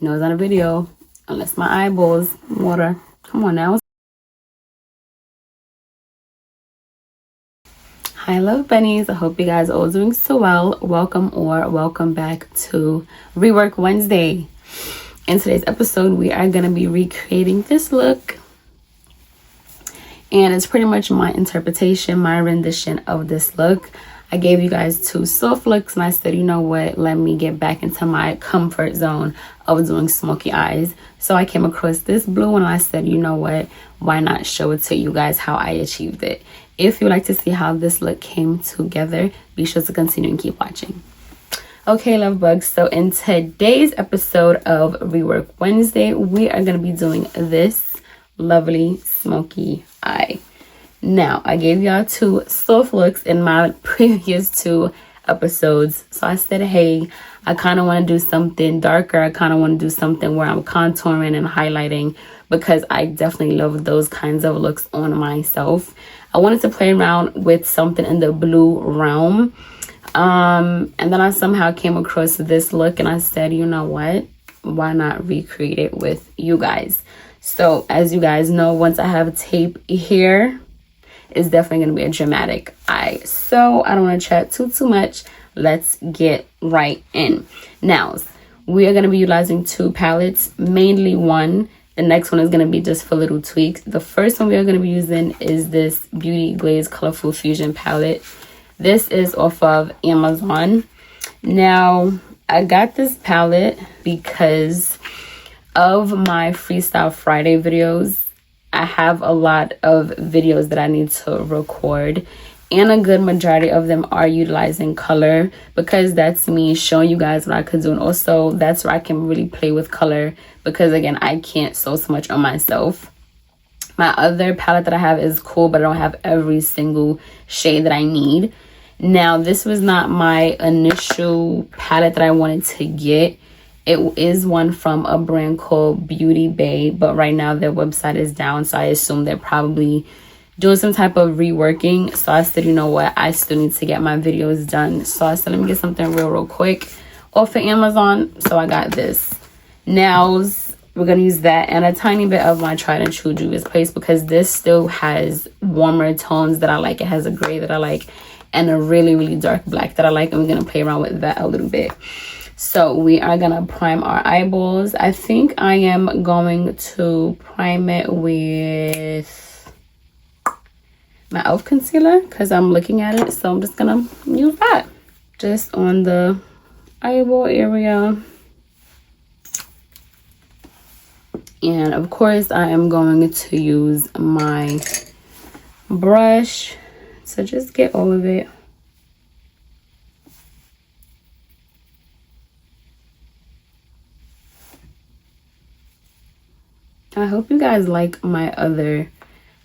You know it's not a video unless my eyeballs water. Come on now. Hi love bunnies, I hope you guys are all doing so well. Welcome back to Rework Wednesday. In today's episode we are going to be recreating this look, and it's pretty much my interpretation, my rendition of this look. I gave you guys 2 soft looks and I said, you know what, let me get back into my comfort zone of doing smoky eyes. So I came across this blue and I said, you know what, why not show it to you guys how I achieved it. If you'd like to see how this look came together, be sure to continue and keep watching. Okay, love bugs, so in today's episode of Rework Wednesday, we are going to be doing this lovely smoky eye. Now, I gave y'all 2 soft looks in my previous 2 episodes. So I said, hey, I kind of want to do something darker. I kind of want to do something where I'm contouring and highlighting, because I definitely love those kinds of looks on myself. I wanted to play around with something in the blue realm. And then I somehow came across this look and I said, you know what? Why not recreate it with you guys? So as you guys know, once I have tape here, it's definitely going to be a dramatic eye. So I don't want to chat too much. Let's get right in. Now, we are going to be utilizing 2 palettes, mainly one. The next one is going to be just for little tweaks. The first one we are going to be using is this Beauty Glaze Colorful Fusion palette. This is off of Amazon. Now, I got this palette because of my Freestyle Friday videos. I have a lot of videos that I need to record, and a good majority of them are utilizing color, because that's me showing you guys what I could do. And also that's where I can really play with color, because again, I can't sew so much on myself. My other palette that I have is cool, but I don't have every single shade that I need. Now, this was not my initial palette that I wanted to get. It is one from a brand called Beauty Bay, but right now their website is down, so I assume they're probably doing some type of reworking. So I said, you know what, I still need to get my videos done. So I said, let me get something real quick off of Amazon. So I got this. Now we're gonna use that and a tiny bit of my tried and true Juvia's Place, because this still has warmer tones that I like. It has a gray that I like and a really dark black that I like, and we're gonna play around with that a little bit. So we are gonna prime our eyeballs. I think I am going to prime it with my e.l.f. concealer because I'm looking at it. So I'm just gonna use that just on the eyeball area. And of course I am going to use my brush to just get all of it. I hope you guys like my other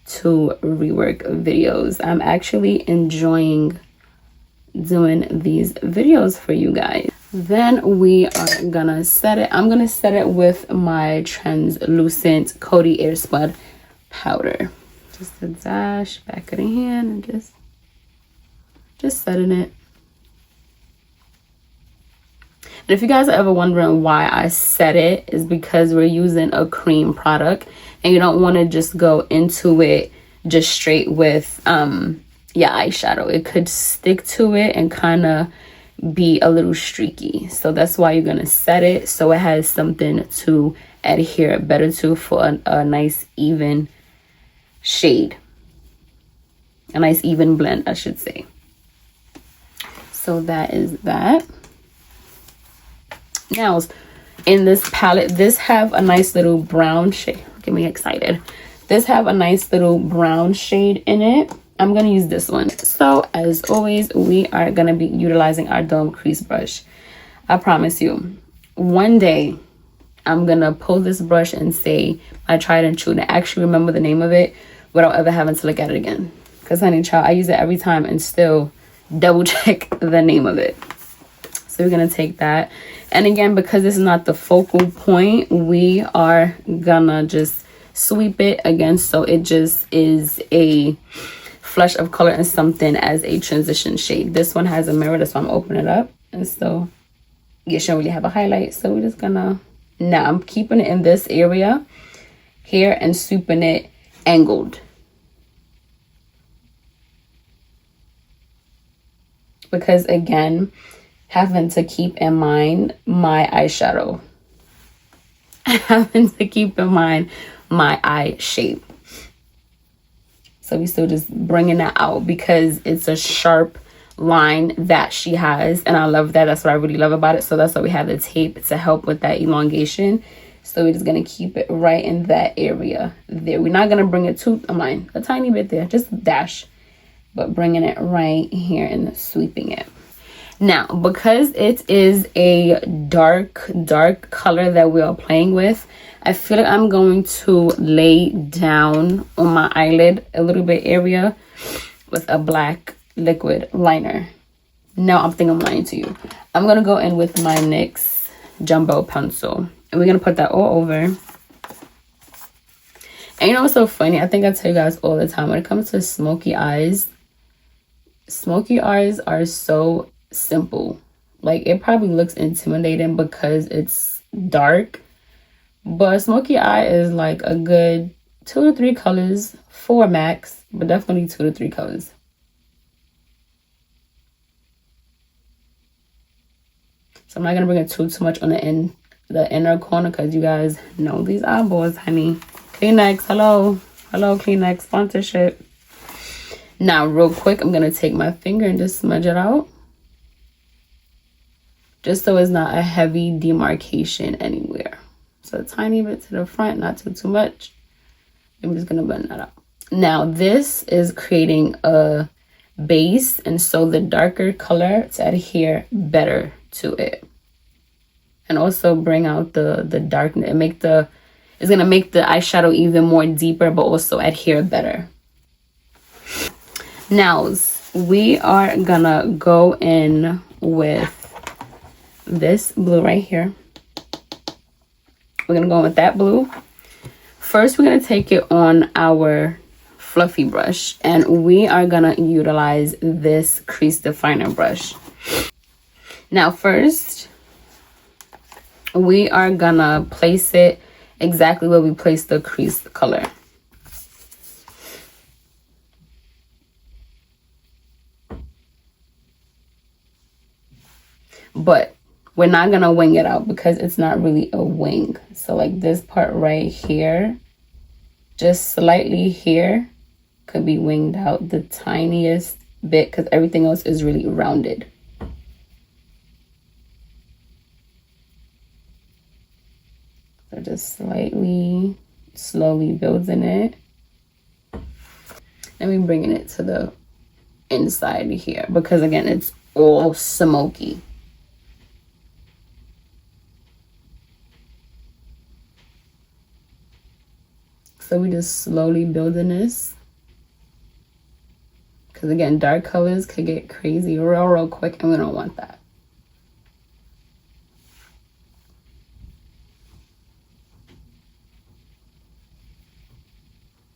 2 rework videos. I'm actually enjoying doing these videos for you guys. Then we are gonna set it. I'm gonna set it with my translucent Coty Airspun powder. Just a dash back of the hand and just setting it. And if you guys are ever wondering why I set it, is because we're using a cream product and you don't want to just go into it just straight with your eyeshadow. It could stick to it and kind of be a little streaky. So that's why you're going to set it so it has something to adhere better to for a nice even shade. A nice even blend, I should say. So that is that. Now, in this palette, this have a nice little brown shade. Get me excited. This have a nice little brown shade in it. I'm going to use this one. So, as always, we are going to be utilizing our dome crease brush. I promise you, one day, I'm going to pull this brush and say I tried and true and actually remember the name of it without ever having to look at it again. Because, honey, child, I use it every time and still double check the name of it. So we're going to take that. And again, because this is not the focal point, we are going to just sweep it again. So it just is a flush of color and something as a transition shade. This one has a mirror. That's why I'm opening it up. And so you shouldn't really have a highlight. So we're just going to Now I'm keeping it in this area here and sweeping it angled. Because again, having to keep in mind my eyeshadow. Having to keep in mind my eye shape. So we still just bringing that out because it's a sharp line that she has, and I love that. That's what I really love about it. So that's why we have the tape to help with that elongation. So we're just gonna keep it right in that area there. We're not gonna bring it too, a tiny bit there, just a dash, but bringing it right here and sweeping it. Now, because it is a dark color that we are playing with, I feel like I'm going to lay down on my eyelid a little bit area with a black liquid liner. Now I'm lying to you. I'm going to go in with my NYX Jumbo Pencil. And we're going to put that all over. And you know what's so funny? I think I tell you guys all the time, when it comes to smoky eyes are so simple. Like, it probably looks intimidating because it's dark. But smoky eye is like a good 2 to 3 colors, 4 max, but definitely 2 to 3 colors. So I'm not gonna bring it too much on the inner corner because you guys know these eyeballs, honey. Kleenex, hello Kleenex sponsorship. Now, real quick, I'm gonna take my finger and just smudge it out, just so it's not a heavy demarcation anywhere. So a tiny bit to the front, not too much. I'm just gonna blend that out. Now this is creating a base, and so the darker color to adhere better to it, and also bring out the darkness. It's gonna make the eyeshadow even more deeper, but also adhere better. Now we are gonna go in with this blue right here. We're gonna go in with that blue. First, we're gonna take it on our fluffy brush, and we are gonna utilize this crease definer brush. Now, first, we are gonna place it exactly where we place the crease color. But we're not gonna wing it out because it's not really a wing. So like this part right here, just slightly here, could be winged out the tiniest bit because everything else is really rounded. So just slightly, slowly building it. And we're bringing it to the inside here because again, it's all smoky. So we just slowly building this. Because again, dark colors could get crazy real quick, and we don't want that.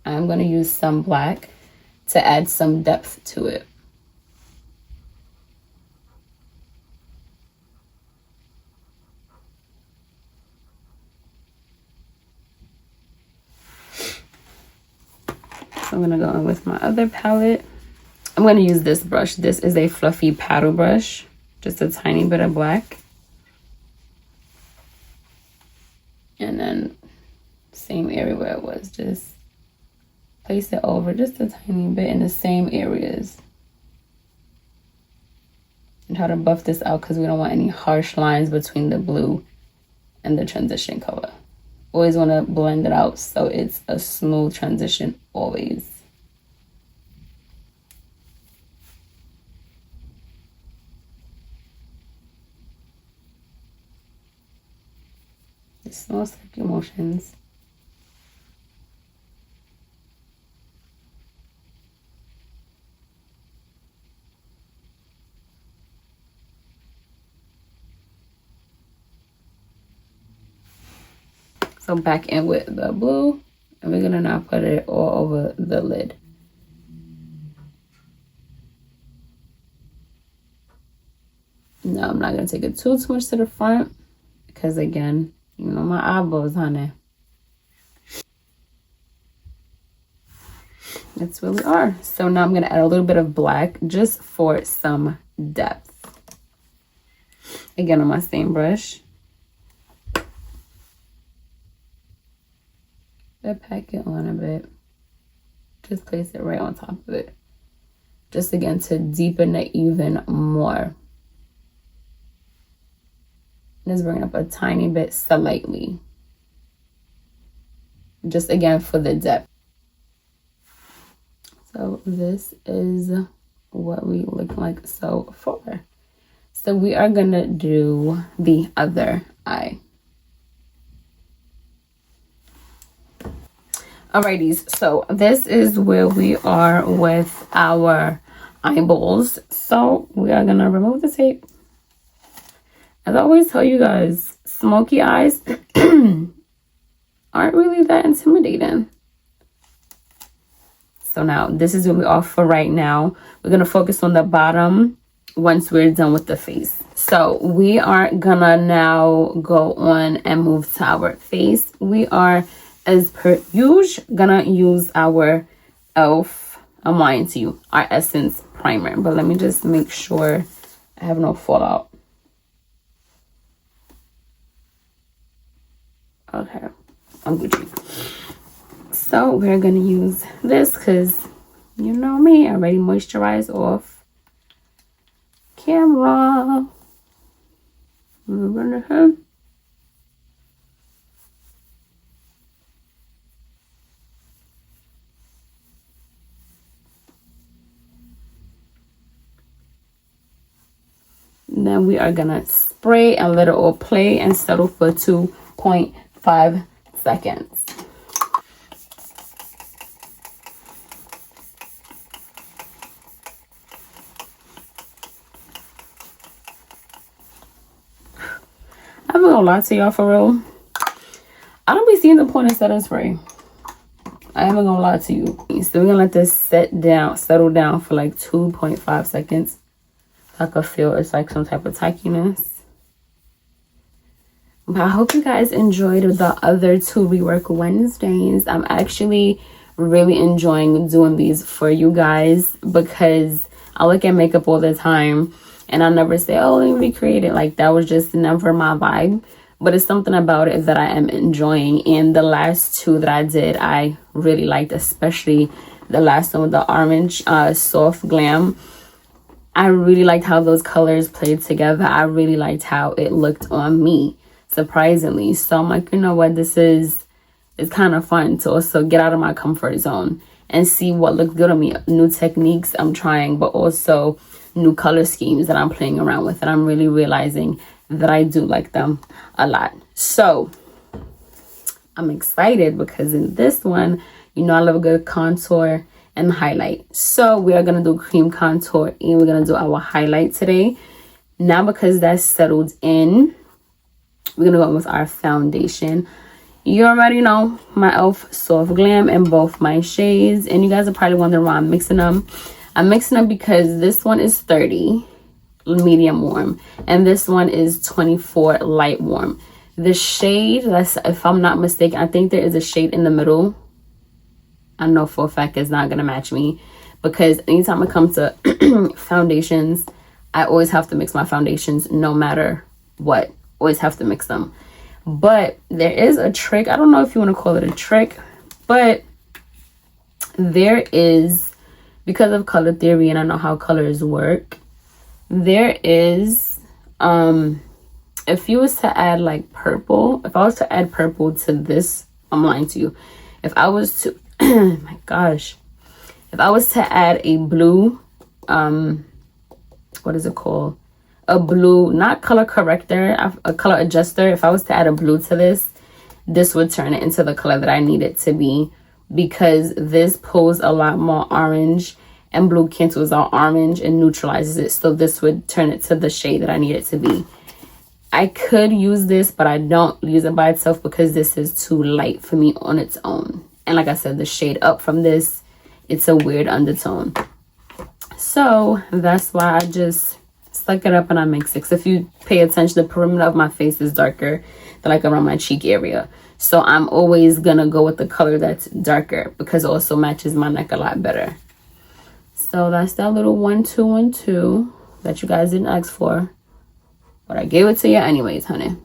I'm going to use some black to add some depth to it. So I'm going to go in with my other palette. I'm going to use this brush. This is a fluffy paddle brush. Just a tiny bit of black. And then same area where it was. Just place it over just a tiny bit in the same areas. And try to buff this out because we don't want any harsh lines between the blue and the transition color. Always want to blend it out so it's a smooth transition always. Just small circular motions. So back in with the blue, and we're gonna now put it all over the lid. Now I'm not gonna take it too much to the front because again, You know my eyeballs, honey. That's where we are. So now I'm going to add a little bit of black just for some depth. Again, on my same brush. Pack it on a bit. Just place it right on top of it. Just again to deepen it even more. Just bring it up a tiny bit slightly. Just again for the depth. So this is what we look like so far. So we are gonna do the other eye. Alrighties, so this is where we are with our eyeballs. So we are gonna remove the tape. As I always tell you guys, smoky eyes aren't really that intimidating. So now this is where we are for right now. We're gonna focus on the bottom once we're done with the face. So we are gonna now go on and move to our face. We are, as per usual, gonna use our e.l.f. I'm lying to you, our Essence primer. But let me just make sure I have no fallout. Okay, I'm Gucci. So we're gonna use this because you know me, I already moisturized off camera. Then we are gonna spray and let it all play and settle for 2.5 seconds. I'm not gonna lie to y'all, for real. I don't be seeing the point of setting spray. I am gonna lie to you. So we're gonna let this settle down for like 2.5 seconds. I could feel it's like some type of tackiness. But I hope you guys enjoyed the other 2 Rework Wednesdays. I'm actually really enjoying doing these for you guys because I look at makeup all the time and I never say, oh, let me recreate it. Like, that was just never my vibe. But it's something about it that I am enjoying. And the last 2 that I did, I really liked, especially the last one with the orange soft glam. I really liked how those colors played together. I really liked how it looked on me, surprisingly. So I'm like, you know what, it's kind of fun to also get out of my comfort zone and see what looks good on me. New techniques I'm trying, but also new color schemes that I'm playing around with. And I'm really realizing that I do like them a lot. So I'm excited because in this one, you know I love a good contour and highlight. So we are going to do cream contour and we're going to do our highlight today. Now because that's settled in, we're going to go with our foundation. You already know my e.l.f. Soft Glam in both my shades. And you guys are probably wondering why I'm mixing them. I'm mixing them because this one is 30 medium warm and this one is 24 light warm. The shade, that's, if I'm not mistaken, I think there is a shade in the middle. I know for a fact it's not gonna match me because anytime it comes to foundations, I always have to mix my foundations no matter what. Always have to mix them. But there is a trick. I don't know if you want to call it a trick, but there is, because of color theory and I know how colors work, there is if you was to add like purple, if I was to add purple to this, I'm lying to you. If I was to my gosh, if I was to add a blue what is it called, a blue, not color corrector, a color adjuster, if I was to add a blue to this would turn it into the color that I need it to be, because this pulls a lot more orange and blue cancels out orange and neutralizes it. So this would turn it to the shade that I need it to be. I could use this, but I don't use it by itself because this is too light for me on its own. And like I said, the shade up from this, it's a weird undertone. So that's why I just suck it up and I mix it. 'Cause if you pay attention, the perimeter of my face is darker than like around my cheek area. So I'm always gonna go with the color that's darker because it also matches my neck a lot better. So that's that little 1, 2, 1, 2 that you guys didn't ask for. But I gave it to you anyways, honey.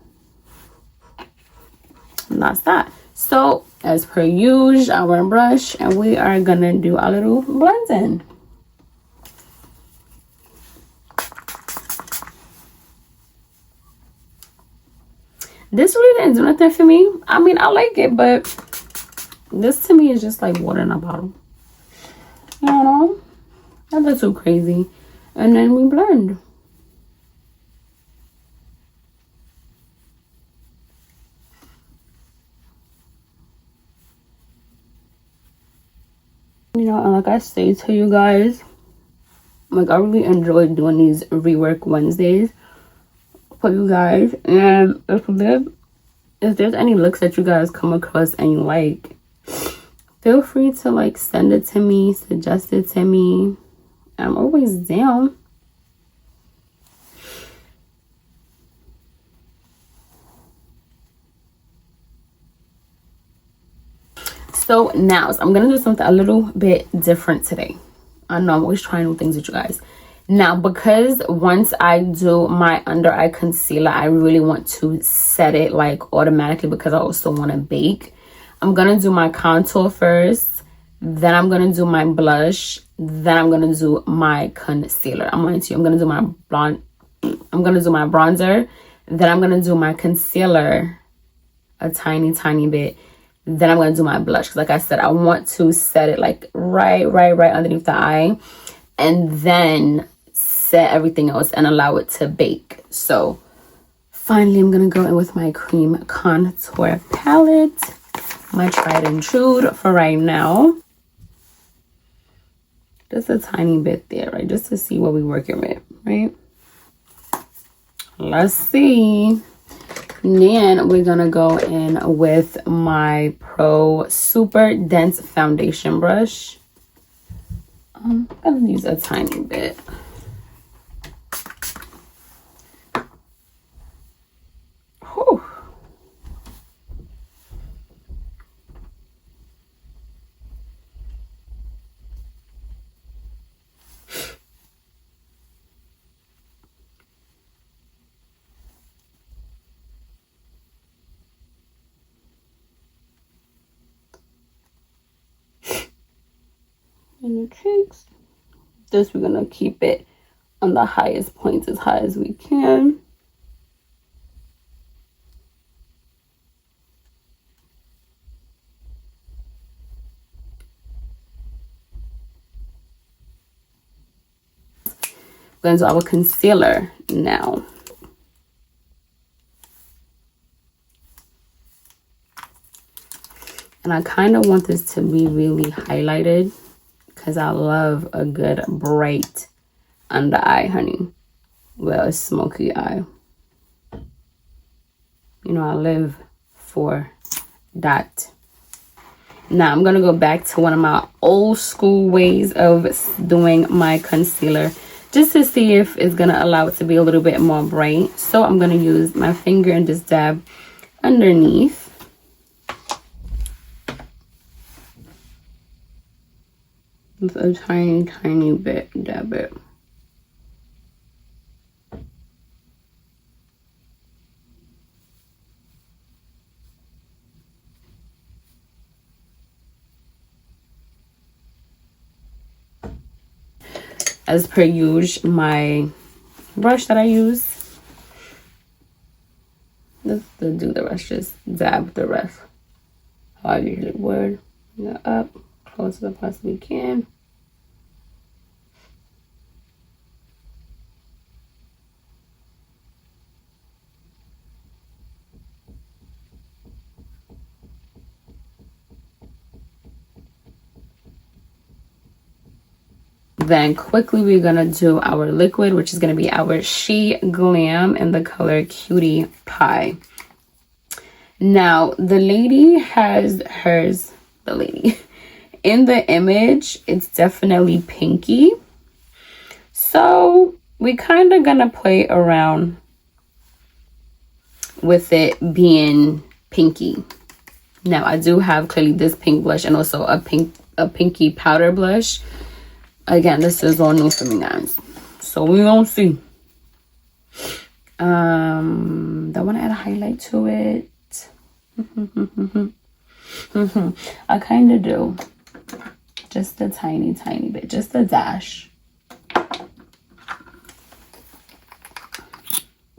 And that's that. So as per usual, our brush, and we are gonna do a little blending. This really didn't do nothing for me. I mean, I like it, but this to me is just like water in a bottle. You know? Nothing too crazy. And then we blend. You know, and like I say to you guys, like I really enjoy doing these Rework Wednesdays for you guys. And if there's any looks that you guys come across and you like, feel free to like send it to me, suggest it to me. I'm always down. So now, I'm gonna do something a little bit different today. I know I'm always trying new things with you guys. Now, because once I do my under eye concealer, I really want to set it like automatically because I also want to bake. I'm gonna do my contour first, then I'm gonna do my blush, then I'm gonna do my concealer. I'm lying to you. I'm gonna do my bronzer, then I'm gonna do my concealer a tiny bit. Then I'm gonna do my blush because like I said, I want to set it like right underneath the eye, and then set everything else and allow it to bake. So finally I'm gonna go in with my cream contour palette, my tried and true for right now. Just a tiny bit there, right? Just to see what we're working with, right? Let's see. Then we're gonna go in with my Pro Super Dense Foundation brush. I'm gonna use a tiny bit. Whew. In the cheeks. This we're gonna keep it on the highest points as high as we can. We're gonna do our concealer now. And I kind of want this to be really highlighted because I love a good bright under eye, honey. Well, a smoky eye. You know, I live for that. Now, I'm going to go back to one of my old school ways of doing my concealer just to see if it's going to allow it to be a little bit more bright. So I'm going to use my finger and just dab underneath. With a tiny bit, dab it. As per usual, my brush that I use, just to do the rest, just dab the rest. How I usually would. Up, close as I possibly can. Then quickly we're gonna do our liquid, which is gonna be our She Glam in the color Cutie Pie. Now the lady has hers, the lady in the image, it's definitely pinky. So we kind of gonna play around with it being pinky. Now I do have clearly this pink blush and also a pinky powder blush. Again, this is all new for me, guys, so we gonna see. I want to add a highlight to it. I kind of do, just a tiny bit, just a dash,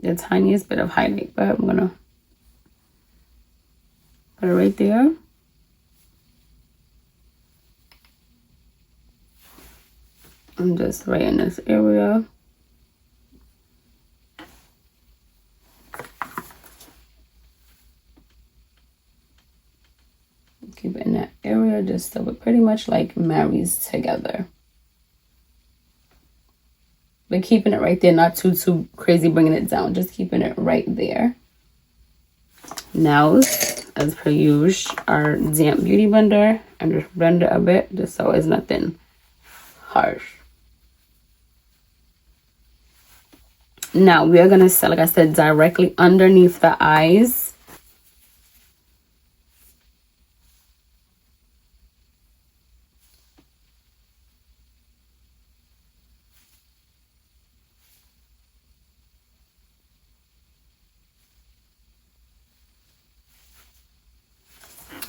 the tiniest bit of highlight, but I'm gonna put it right there. I'm just right in this area. Keep it in that area just so it pretty much like marries together. But keeping it right there, not too crazy bringing it down, just keeping it right there. Now, as per usual, our damp beauty blender, and just blend it a bit just so it's nothing harsh. Now we are gonna set, like I said, directly underneath the eyes.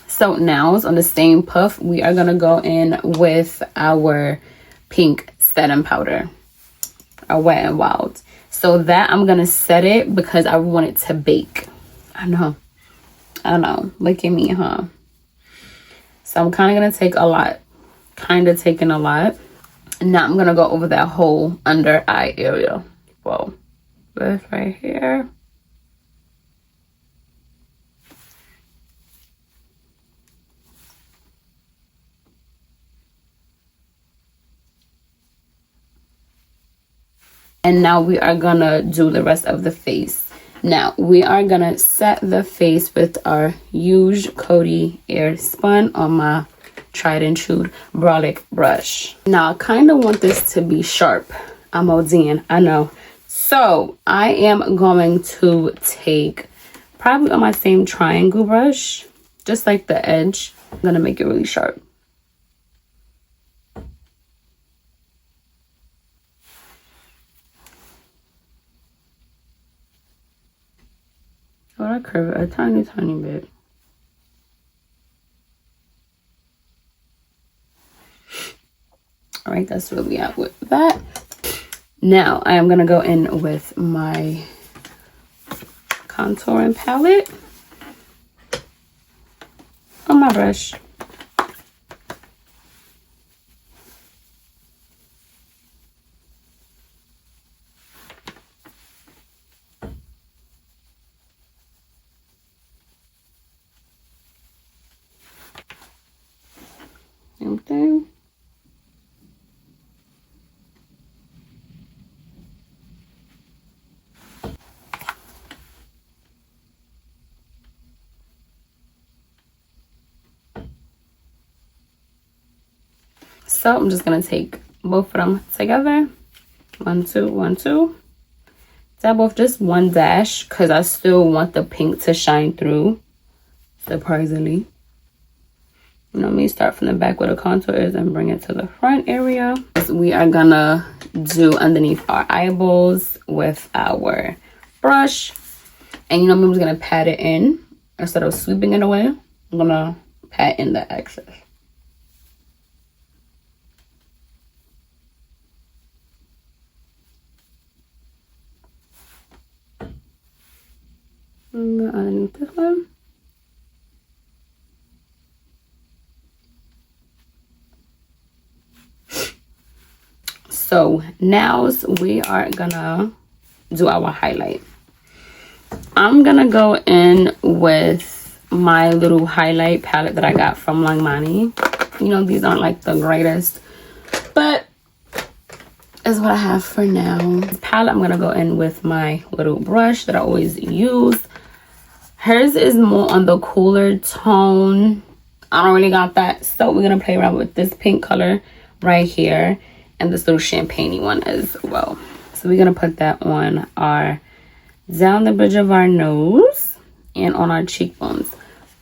So now on the same puff, we are gonna go in with our pink setting powder, our Wet n Wild. So that I'm gonna set it because I want it to bake. I know, look at me, huh? So I'm kind of gonna take a lot, taking a lot. Now I'm gonna go over that whole under eye area. Whoa, this right here. And now we are gonna do the rest of the face. Now we are gonna set the face with our huge Coty Air Spun on my tried and true brolic brush. Now I kind of want this to be sharp. I'm ODing, I know. So I am going to take probably on my same triangle brush, just like the edge. I'm gonna make it really sharp. I curve it a tiny bit. All right, that's where we at with that. Now I am gonna go in with my contouring palette on my brush. Same thing. So I'm just gonna take both of them together. 1, 2, 1, 2. Dab off just one dash because I still want the pink to shine through, surprisingly. You know me, start from the back where the contour is and bring it to the front area. We are gonna do underneath our eyeballs with our brush. And you know me, I'm just gonna pat it in. Instead of sweeping it away, I'm gonna pat in the excess. And underneath this one. So now we are gonna do our highlight. I'm gonna go in with my little highlight palette that I got from Lovebunnies. You know, these aren't like the greatest, but is what I have for now. This palette, I'm gonna go in with my little brush that I always use. Hers is more on the cooler tone. I don't really got that, so we're gonna play around with this pink color right here and this little champagne-y one as well. So we're gonna put that on our, down the bridge of our nose and on our cheekbones.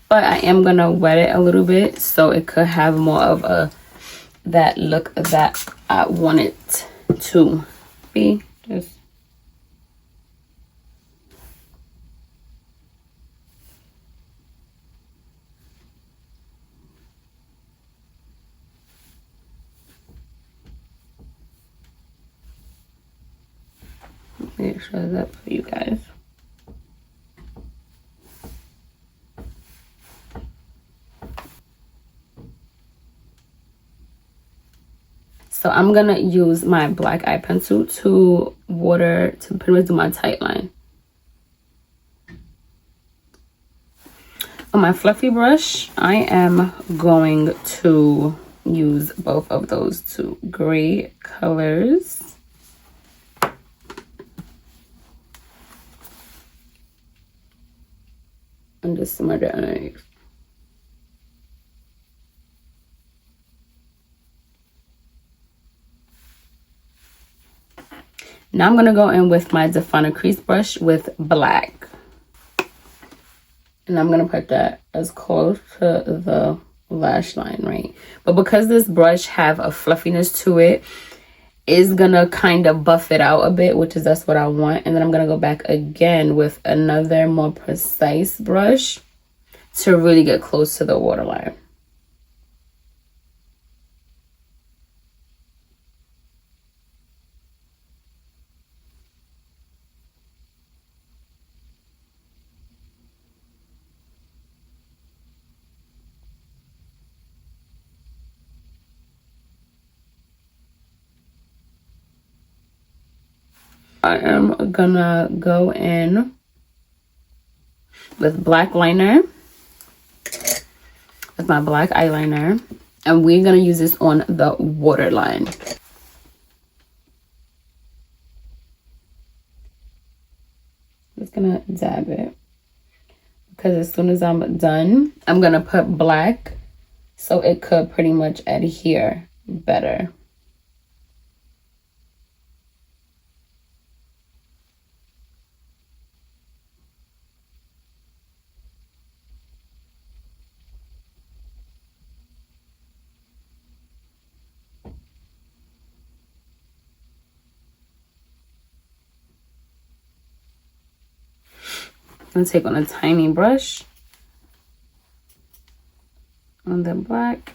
But I am gonna wet it a little bit so it could have more of a, that look that I want it to be. Just make sure that for you guys. So I'm gonna use my black eye pencil to pretty much do my tight line. On my fluffy brush, I am going to use both of those two gray colors. And just smudge it underneath. Now I'm gonna go in with my definer crease brush with black. And I'm gonna put that as close to the lash line, right? But because this brush have a fluffiness to it, is gonna kind of buff it out a bit, which is that's what I want. And then I'm gonna go back again with another more precise brush to really get close to the waterline. I am gonna go in with black liner, with my black eyeliner, and we're gonna use this on the waterline. Just gonna dab it because as soon as I'm done, I'm gonna put black so it could pretty much adhere better. And take on a tiny brush on the black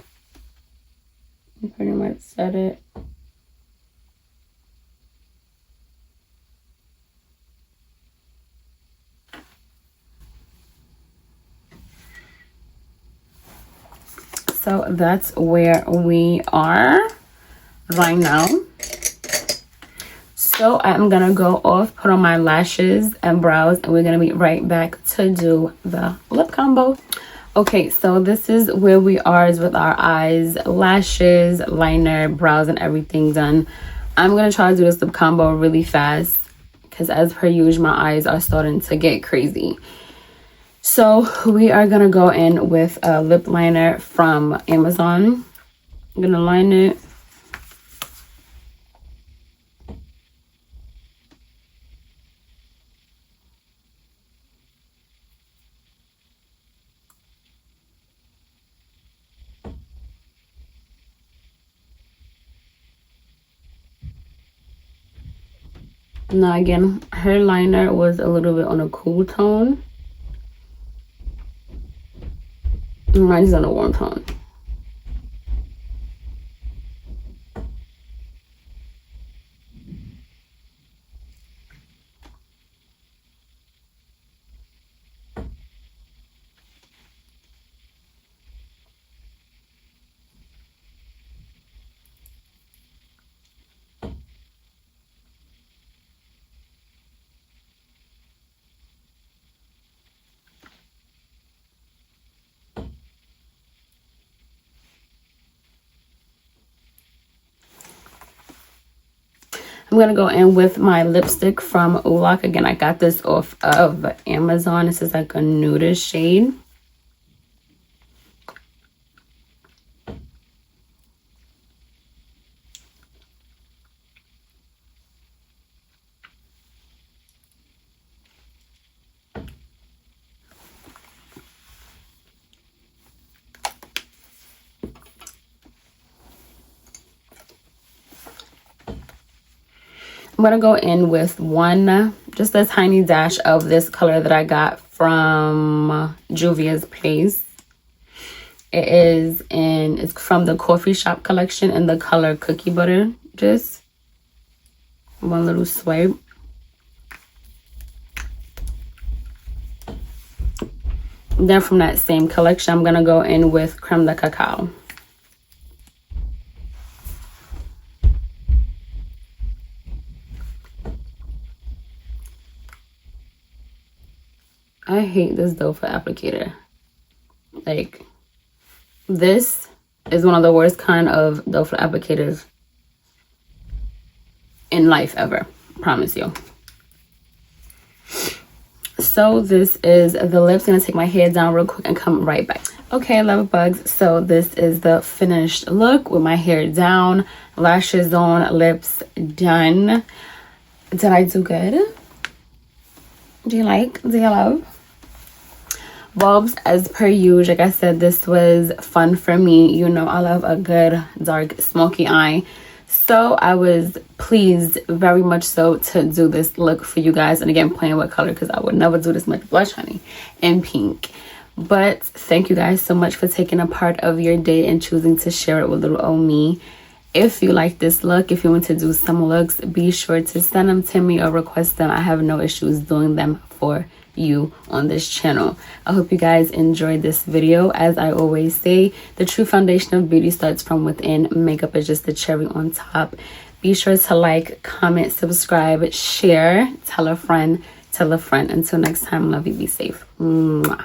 and pretty much set it. So that's where we are right now. So I'm gonna go off, put on my lashes and brows, and we're gonna be right back to do the lip combo. Okay, so this is where we are, is with our eyes, lashes, liner, brows, and everything done. I'm gonna try to do this lip combo really fast because as per usual, my eyes are starting to get crazy. So we are gonna go in with a lip liner from Amazon. I'm gonna line it. Now again, her liner was a little bit on a cool tone. Mine's on a warm tone. I'm gonna go in with my lipstick from Ulak. Again, I got this off of Amazon. This is like a nudish shade. I'm gonna go in with just a tiny dash of this color that I got from Juvia's Place. It's from the Coffee Shop collection in the color Cookie Butter. Just one little swipe. Then from that same collection, I'm gonna go in with Creme de Cacao. I hate this doe foot applicator. Like, this is one of the worst kind of doe foot applicators in life ever. Promise you. So this is the lips. I'm gonna take my hair down real quick and come right back. Okay, love bugs. So this is the finished look with my hair down, lashes on, lips done. Did I do good? Do you love? Bulbs, as per usual. Like I said, this was fun for me. You know, I love a good dark smoky eye. So I was pleased, very much so, to do this look for you guys. And again, playing with color, because I would never do this much blush, honey, in pink. But thank you guys so much for taking a part of your day and choosing to share it with little old me. If you like this look, if you want to do some looks, be sure to send them to me or request them. I have no issues doing them for you on this channel. I hope you guys enjoyed this video. As I always say, the true foundation of beauty starts from within. Makeup is just the cherry on top. Be sure to like, comment, subscribe, share, tell a friend. Until next time, love you, be safe. Mwah.